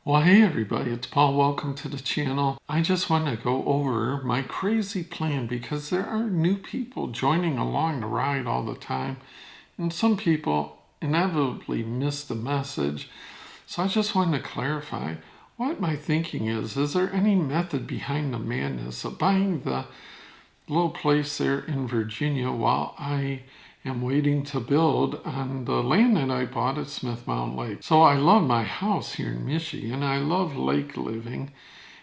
Well, hey everybody, it's Paul. Welcome to the channel. I just want to go over my crazy plan because there are new people joining along the ride all the time, and some people inevitably miss the message. So I just wanted to clarify what my thinking is. Is there any method behind the madness of buying the little place there in Virginia while I am waiting to build on the land that I bought at Smith Mountain Lake? So I love my house here in Michigan. I love lake living,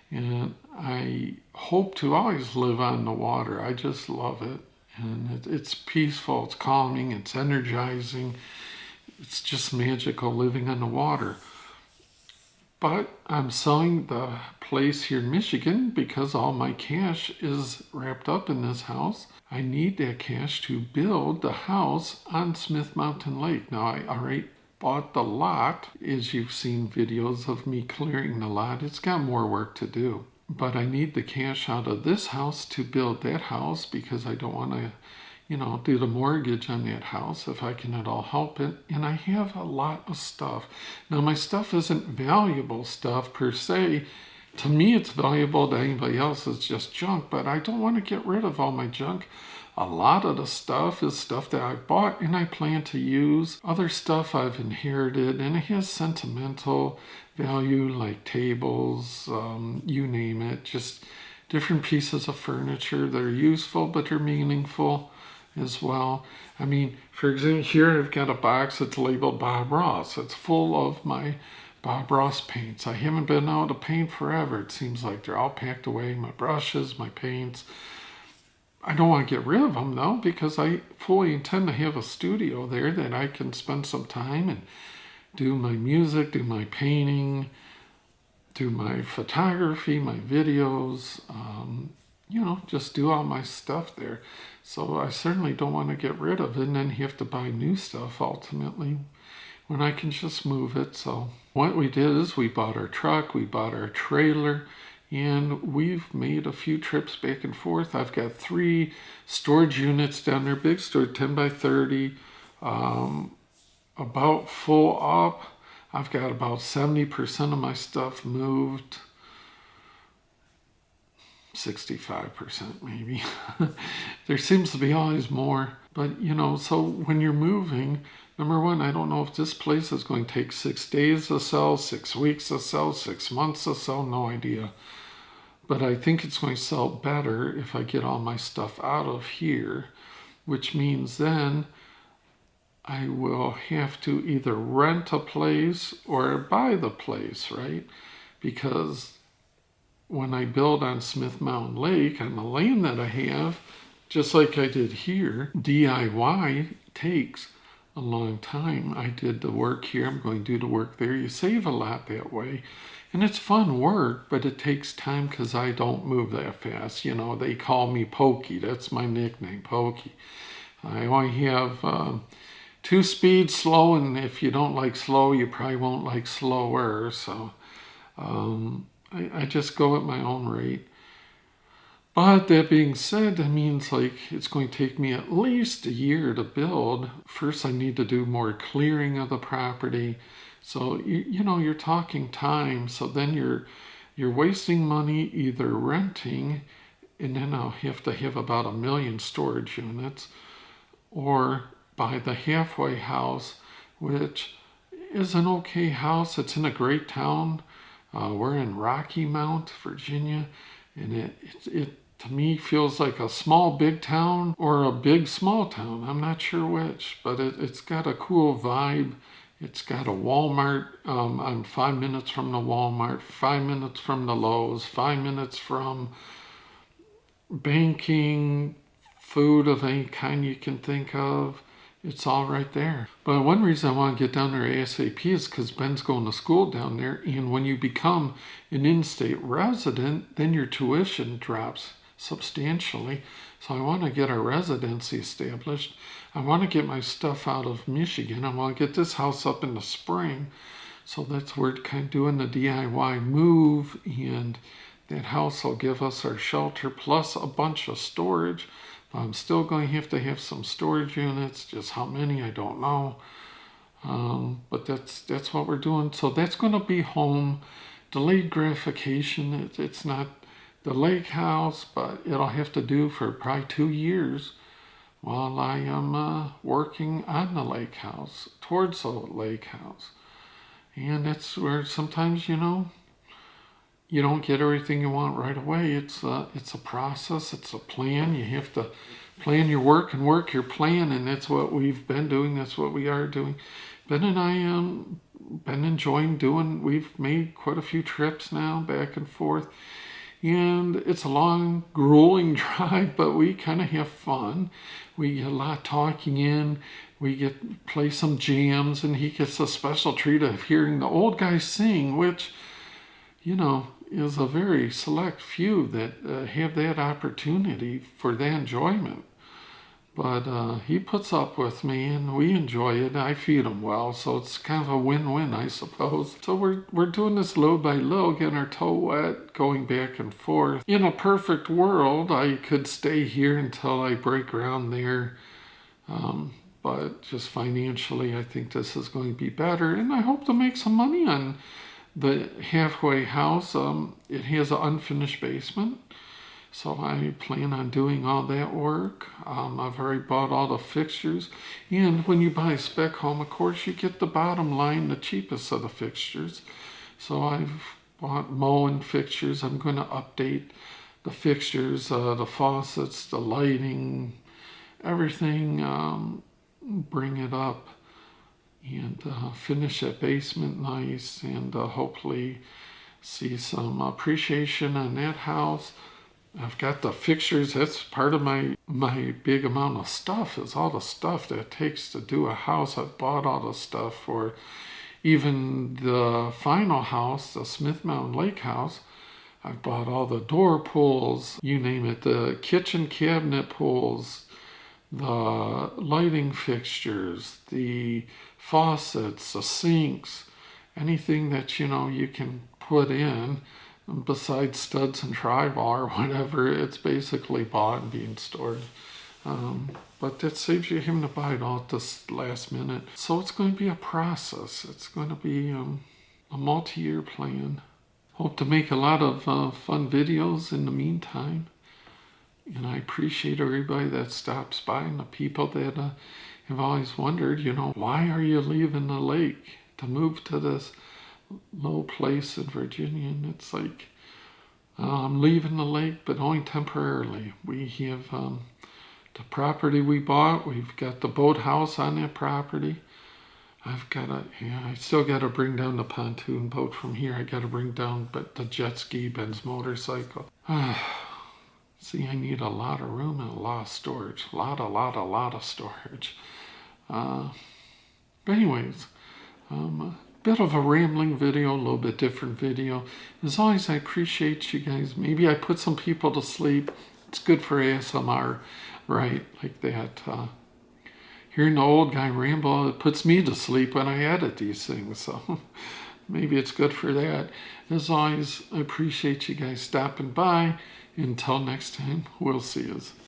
and I hope to always live on the water. I just love it, and it's peaceful, it's calming, it's energizing. It's just magical living on the water. But I'm selling the place here in Michigan because all my cash is wrapped up in this house. I need that cash to build the house on Smith Mountain Lake. Now, I already bought the lot. As you've seen videos of me clearing the lot, it's got more work to do. But I need the cash out of this house to build that house because I don't want to do the mortgage on that house if I can at all help it. And I have a lot of stuff. Now, my stuff isn't valuable stuff per se. To me, it's valuable. To anybody else, it's just junk. But I don't want to get rid of all my junk. A lot of the stuff is stuff that I bought and I plan to use. Other stuff I've inherited, and it has sentimental value, like tables, you name it. Just different pieces of furniture that are useful, but they're meaningful as well. I mean, for example, here I've got a box that's labeled Bob Ross. It's full of my Bob Ross paints. I haven't been able to paint forever. It seems like they're all packed away. My brushes, my paints. I don't want to get rid of them though, because I fully intend to have a studio there that I can spend some time and do my music, do my painting, do my photography, my videos, just do all my stuff there. So I certainly don't want to get rid of it and then have to buy new stuff ultimately when I can just move it. So what we did is we bought our truck, we bought our trailer, and we've made a few trips back and forth. I've got 3 storage units down there, big storage, 10 by 30, about full up. I've got about 70% of my stuff moved. 65% maybe. There seems to be always more. But, so when you're moving, number one, I don't know if this place is going to take 6 days to sell, 6 weeks to sell, 6 months to sell, no idea. But I think it's going to sell better if I get all my stuff out of here, which means then I will have to either rent a place or buy the place, right? Because when I build on Smith Mountain Lake, on the land that I have, just like I did here, DIY takes a long time. I did the work here, I'm going to do the work there. You save a lot that way. And it's fun work, but it takes time because I don't move that fast. They call me Pokey. That's my nickname, Pokey. I only have 2 speeds, slow, and if you don't like slow, you probably won't like slower. So I just go at my own rate. But that being said, that means it's going to take me at least a year to build. First, I need to do more clearing of the property. So, you're talking time. So then you're wasting money either renting, and then I'll have to have about 1 million storage units, or buy the halfway house, which is an okay house. It's in a great town. We're in Rocky Mount, Virginia, and it to me feels like a small big town or a big small town. I'm not sure which, but it's got a cool vibe. It's got a Walmart. I'm 5 minutes from the Walmart, 5 minutes from the Lowe's, 5 minutes from banking, food of any kind you can think of. It's all right there. But one reason I want to get down there ASAP is because Ben's going to school down there. And when you become an in-state resident, then your tuition drops substantially. So I want to get our residency established. I want to get my stuff out of Michigan. I want to get this house up in the spring. So that's where we're kind of doing the DIY move. And that house will give us our shelter plus a bunch of storage. I'm still going to have some storage units. Just how many, I don't know. But that's what we're doing. So that's going to be home delayed gratification. It's not the lake house, but it'll have to do for probably 2 years while I am working on the lake house, towards the lake house. And that's where sometimes, you don't get everything you want right away. It's a process. It's a plan. You have to plan your work and work your plan, and that's what we've been doing. That's what we are doing. Ben and I been enjoying doing. We've made quite a few trips now, back and forth, and it's a long, grueling drive, but we kind of have fun. We get a lot talking in. We get play some jams, and he gets a special treat of hearing the old guy sing, which, is a very select few that have that opportunity for that enjoyment. But he puts up with me, and we enjoy it. I feed him well, so it's kind of a win-win, I suppose. So we're doing this little by little, getting our toe wet, going back and forth. In a perfect world, I could stay here until I break ground there. But just financially, I think this is going to be better, and I hope to make some money on the halfway house. It has an unfinished basement, so I plan on doing all that work. I've already bought all the fixtures, and when you buy a spec home, of course, you get the bottom line, the cheapest of the fixtures. So I've bought mowing fixtures. I'm going to update the fixtures, the faucets, the lighting, everything, bring it up and finish that basement nice, and hopefully see some appreciation on that house. I've got the fixtures. That's part of my big amount of stuff, is all the stuff that it takes to do a house. I've bought all the stuff for even the final house, the Smith Mountain Lake house. I've bought all the door pulls, you name it, the kitchen cabinet pulls, the lighting fixtures, the faucets, the sinks, anything that you can put in besides studs and drywall or whatever. It's basically bought and being stored. But that saves you having to buy it all at this last minute. So it's going to be a process. It's going to be a multi-year plan. Hope to make a lot of fun videos in the meantime. And I appreciate everybody that stops by, and the people that have always wondered, why are you leaving the lake to move to this low place in Virginia? And it's like, I'm leaving the lake, but only temporarily. We have the property we bought. We've got the boathouse on that property. I still got to bring down the pontoon boat from here. I got to bring down the jet ski, Ben's motorcycle. See, I need a lot of room and a lot of storage. A lot of storage. But anyways, a bit of a rambling video, a little bit different video. As always, I appreciate you guys. Maybe I put some people to sleep. It's good for ASMR, right? Like that. Hearing the old guy ramble, it puts me to sleep when I edit these things. So maybe it's good for that. As always, I appreciate you guys stopping by. Until next time, we'll see you.